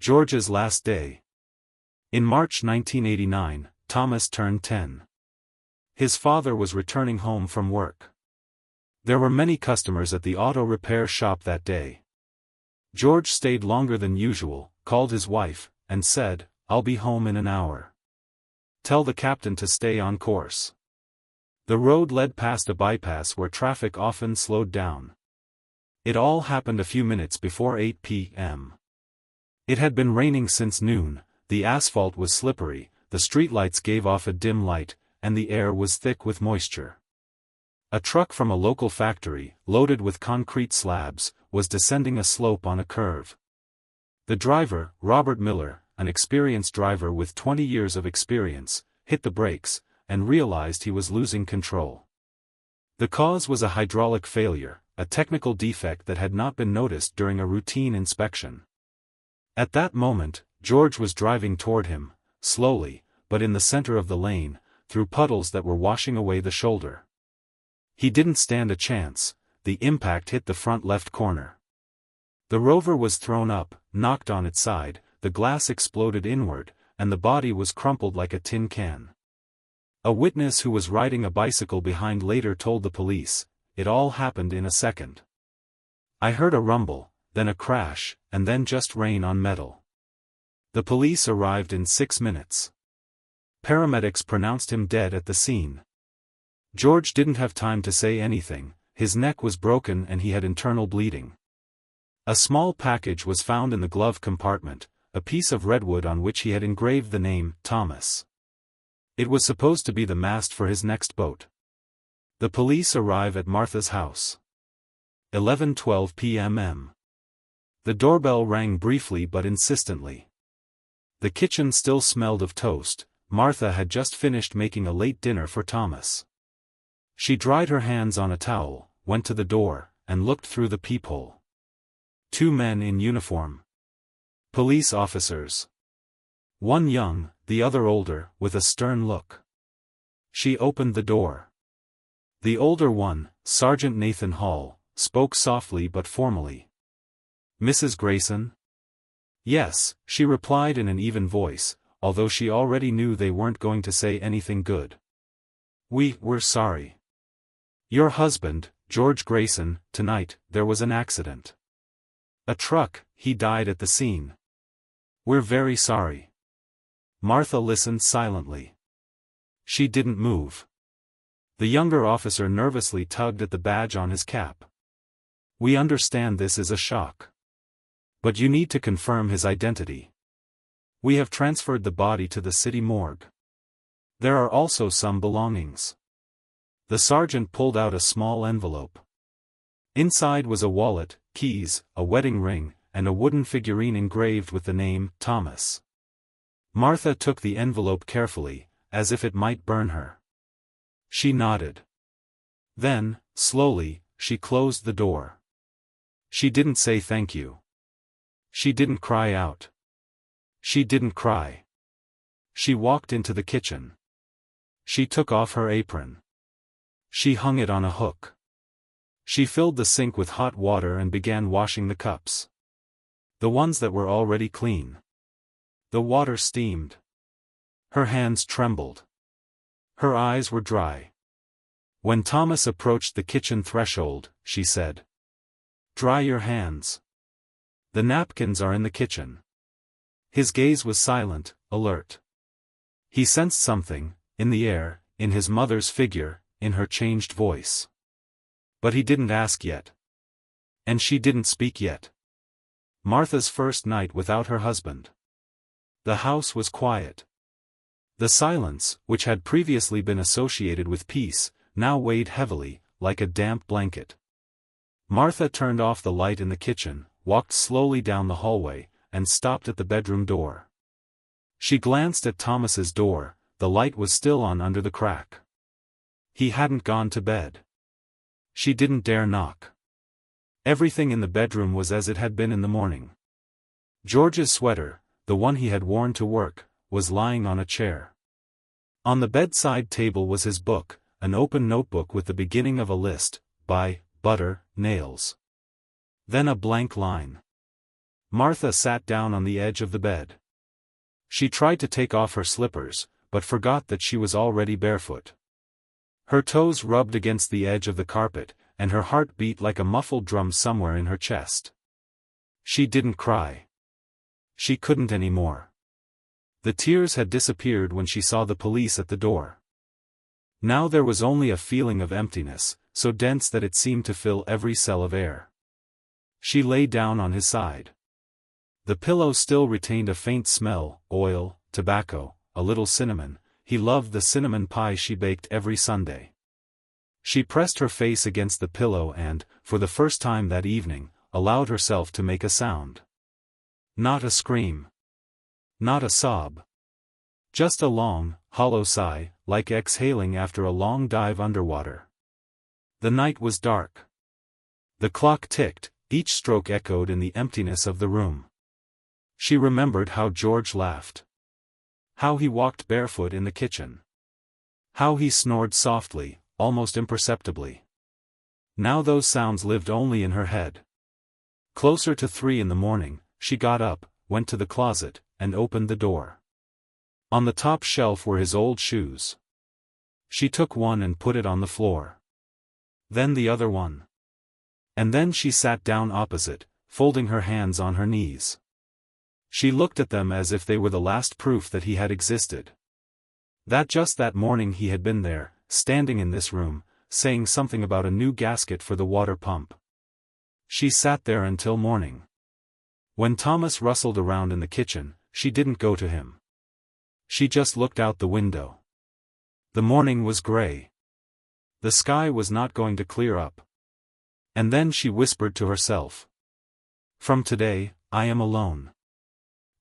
George's last day. In March 1989, Thomas turned 10. His father was returning home from work. There were many customers at the auto repair shop that day. George stayed longer than usual, called his wife, and said, "I'll be home in an hour. Tell the captain to stay on course." The road led past a bypass where traffic often slowed down. It all happened a few minutes before 8 p.m. It had been raining since noon, the asphalt was slippery, the streetlights gave off a dim light, and the air was thick with moisture. A truck from a local factory, loaded with concrete slabs, was descending a slope on a curve. The driver, Robert Miller, an experienced driver with 20 years of experience, hit the brakes, and realized he was losing control. The cause was a hydraulic failure, a technical defect that had not been noticed during a routine inspection. At that moment, George was driving toward him, slowly, but in the center of the lane, through puddles that were washing away the shoulder. He didn't stand a chance. The impact hit the front left corner. The Rover was thrown up, knocked on its side, the glass exploded inward, and the body was crumpled like a tin can. A witness who was riding a bicycle behind later told the police, "It all happened in a second. I heard a rumble, then a crash, and then just rain on metal." The police arrived in 6 minutes. Paramedics pronounced him dead at the scene. George didn't have time to say anything, his neck was broken and he had internal bleeding. A small package was found in the glove compartment, a piece of redwood on which he had engraved the name, Thomas. It was supposed to be the mast for his next boat. The police arrive at Martha's house. 11:12 p.m. The doorbell rang briefly but insistently. The kitchen still smelled of toast. Martha had just finished making a late dinner for Thomas. She dried her hands on a towel, went to the door, and looked through the peephole. 2 men in uniform. Police officers. One young, the other older, with a stern look. She opened the door. The older one, Sergeant Nathan Hall, spoke softly but formally. "Mrs. Grayson?" "Yes," she replied in an even voice, although she already knew they weren't going to say anything good. We're sorry. Your husband, George Grayson, tonight, there was an accident. A truck, he died at the scene. We're very sorry." Martha listened silently. She didn't move. The younger officer nervously tugged at the badge on his cap. "We understand this is a shock. But you need to confirm his identity. We have transferred the body to the city morgue. There are also some belongings." The sergeant pulled out a small envelope. Inside was a wallet, keys, a wedding ring, and a wooden figurine engraved with the name, Thomas. Martha took the envelope carefully, as if it might burn her. She nodded. Then, slowly, she closed the door. She didn't say thank you. She didn't cry out. She didn't cry. She walked into the kitchen. She took off her apron. She hung it on a hook. She filled the sink with hot water and began washing the cups. The ones that were already clean. The water steamed. Her hands trembled. Her eyes were dry. When Thomas approached the kitchen threshold, she said, "Dry your hands. The napkins are in the kitchen." His gaze was silent, alert. He sensed something, in the air, in his mother's figure, in her changed voice. But he didn't ask yet. And she didn't speak yet. Martha's first night without her husband. The house was quiet. The silence, which had previously been associated with peace, now weighed heavily, like a damp blanket. Martha turned off the light in the kitchen, walked slowly down the hallway, and stopped at the bedroom door. She glanced at Thomas's door, the light was still on under the crack. He hadn't gone to bed. She didn't dare knock. Everything in the bedroom was as it had been in the morning. George's sweater, the one he had worn to work, was lying on a chair. On the bedside table was his book, an open notebook with the beginning of a list, butter, nails. Then a blank line. Martha sat down on the edge of the bed. She tried to take off her slippers, but forgot that she was already barefoot. Her toes rubbed against the edge of the carpet, and her heart beat like a muffled drum somewhere in her chest. She didn't cry. She couldn't anymore. The tears had disappeared when she saw the police at the door. Now there was only a feeling of emptiness, so dense that it seemed to fill every cell of air. She lay down on his side. The pillow still retained a faint smell, oil, tobacco, a little cinnamon. He loved the cinnamon pie she baked every Sunday. She pressed her face against the pillow and, for the first time that evening, allowed herself to make a sound. Not a scream. Not a sob. Just a long, hollow sigh, like exhaling after a long dive underwater. The night was dark. The clock ticked, each stroke echoed in the emptiness of the room. She remembered how George laughed. How he walked barefoot in the kitchen. How he snored softly, almost imperceptibly. Now those sounds lived only in her head. Closer to 3 in the morning, she got up, went to the closet, and opened the door. On the top shelf were his old shoes. She took one and put it on the floor. Then the other one. And then she sat down opposite, folding her hands on her knees. She looked at them as if they were the last proof that he had existed. That just that morning he had been there, standing in this room, saying something about a new gasket for the water pump. She sat there until morning. When Thomas rustled around in the kitchen, she didn't go to him. She just looked out the window. The morning was gray. The sky was not going to clear up. And then she whispered to herself. From today, I am alone.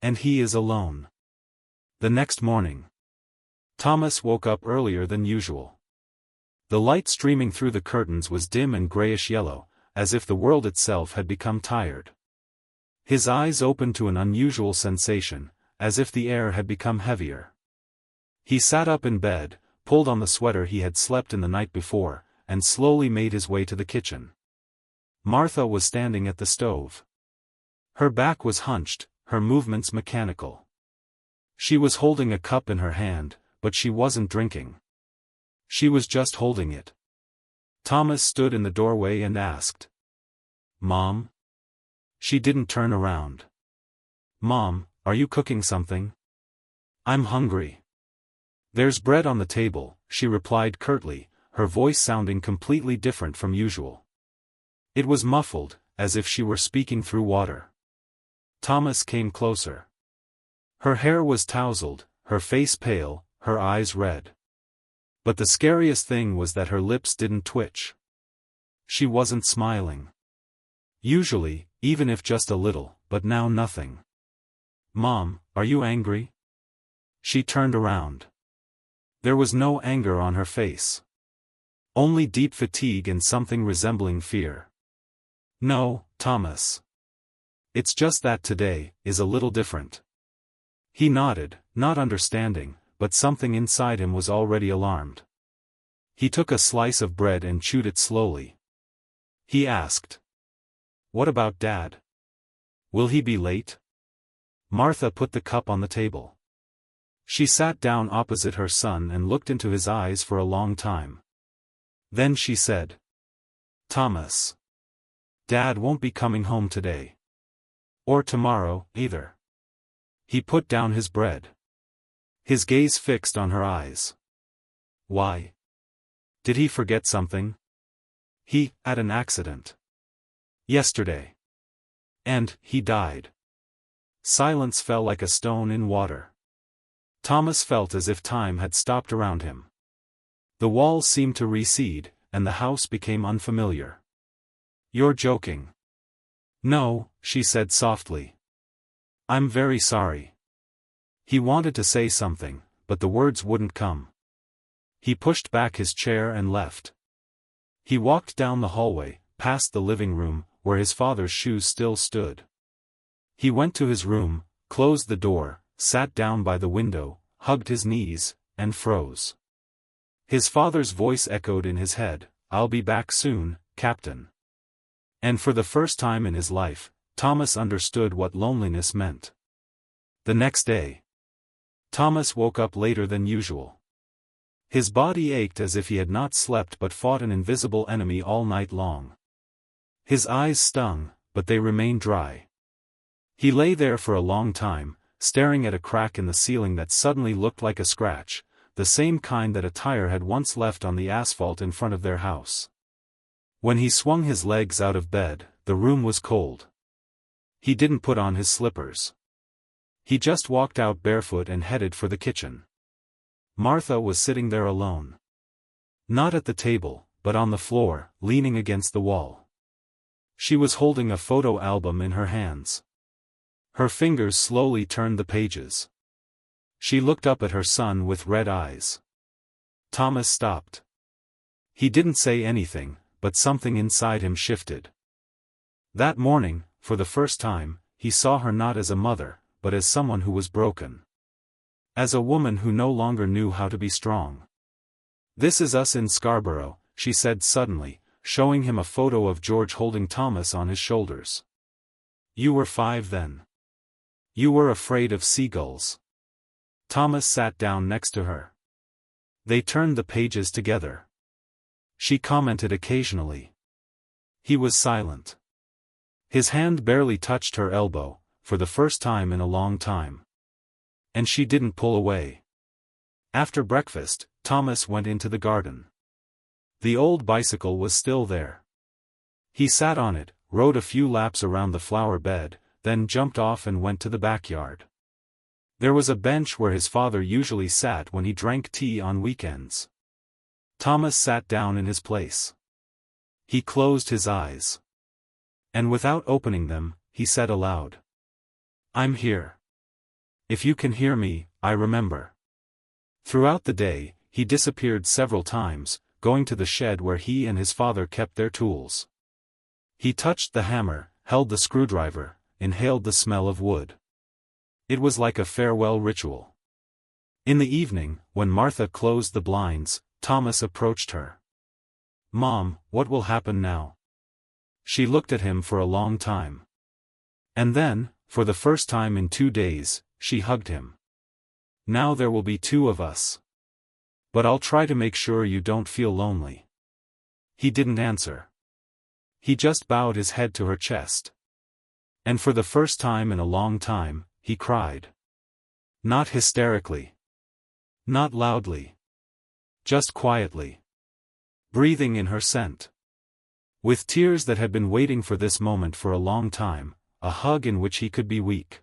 And he is alone. The next morning, Thomas woke up earlier than usual. The light streaming through the curtains was dim and grayish-yellow, as if the world itself had become tired. His eyes opened to an unusual sensation, as if the air had become heavier. He sat up in bed, pulled on the sweater he had slept in the night before, and slowly made his way to the kitchen. Martha was standing at the stove. Her back was hunched, her movements mechanical. She was holding a cup in her hand, but she wasn't drinking. She was just holding it. Thomas stood in the doorway and asked, "Mom?" She didn't turn around. "Mom, are you cooking something?" "I'm hungry." "There's bread on the table," she replied curtly, her voice sounding completely different from usual. It was muffled, as if she were speaking through water. Thomas came closer. Her hair was tousled, her face pale, her eyes red. But the scariest thing was that her lips didn't twitch. She wasn't smiling. Usually, even if just a little, but now nothing. "Mom, are you angry?" She turned around. There was no anger on her face. Only deep fatigue and something resembling fear. "No, Thomas. It's just that today is a little different." He nodded, not understanding, but something inside him was already alarmed. He took a slice of bread and chewed it slowly. He asked, "What about Dad? Will he be late?" Martha put the cup on the table. She sat down opposite her son and looked into his eyes for a long time. Then she said, "Thomas. Dad won't be coming home today. Or tomorrow, either." He put down his bread. His gaze fixed on her eyes. "Why? Did he forget something?" "He had an accident. Yesterday. And he died." Silence fell like a stone in water. Thomas felt as if time had stopped around him. The walls seemed to recede, and the house became unfamiliar. "You're joking." "No," she said softly. "I'm very sorry." He wanted to say something, but the words wouldn't come. He pushed back his chair and left. He walked down the hallway, past the living room, where his father's shoes still stood. He went to his room, closed the door, sat down by the window, hugged his knees, and froze. His father's voice echoed in his head, "I'll be back soon, Captain." And for the first time in his life, Thomas understood what loneliness meant. The next day, Thomas woke up later than usual. His body ached as if he had not slept but fought an invisible enemy all night long. His eyes stung, but they remained dry. He lay there for a long time, staring at a crack in the ceiling that suddenly looked like a scratch, the same kind that a tire had once left on the asphalt in front of their house. When he swung his legs out of bed, the room was cold. He didn't put on his slippers. He just walked out barefoot and headed for the kitchen. Martha was sitting there alone. Not at the table, but on the floor, leaning against the wall. She was holding a photo album in her hands. Her fingers slowly turned the pages. She looked up at her son with red eyes. Thomas stopped. He didn't say anything, but something inside him shifted. That morning, for the first time, he saw her not as a mother, but as someone who was broken. As a woman who no longer knew how to be strong. "This is us in Scarborough," she said suddenly, showing him a photo of George holding Thomas on his shoulders. "You were 5 then. You were afraid of seagulls." Thomas sat down next to her. They turned the pages together. She commented occasionally. He was silent. His hand barely touched her elbow, for the first time in a long time. And she didn't pull away. After breakfast, Thomas went into the garden. The old bicycle was still there. He sat on it, rode a few laps around the flower bed, then jumped off and went to the backyard. There was a bench where his father usually sat when he drank tea on weekends. Thomas sat down in his place. He closed his eyes. And without opening them, he said aloud, "I'm here. If you can hear me, I remember." Throughout the day, he disappeared several times, going to the shed where he and his father kept their tools. He touched the hammer, held the screwdriver, inhaled the smell of wood. It was like a farewell ritual. In the evening, when Martha closed the blinds, Thomas approached her. "Mom, what will happen now?" She looked at him for a long time. And then, for the first time in 2 days, she hugged him. "Now there will be 2 of us. But I'll try to make sure you don't feel lonely." He didn't answer. He just bowed his head to her chest. And for the first time in a long time, he cried. Not hysterically. Not loudly. Just quietly. Breathing in her scent. With tears that had been waiting for this moment for a long time, a hug in which he could be weak.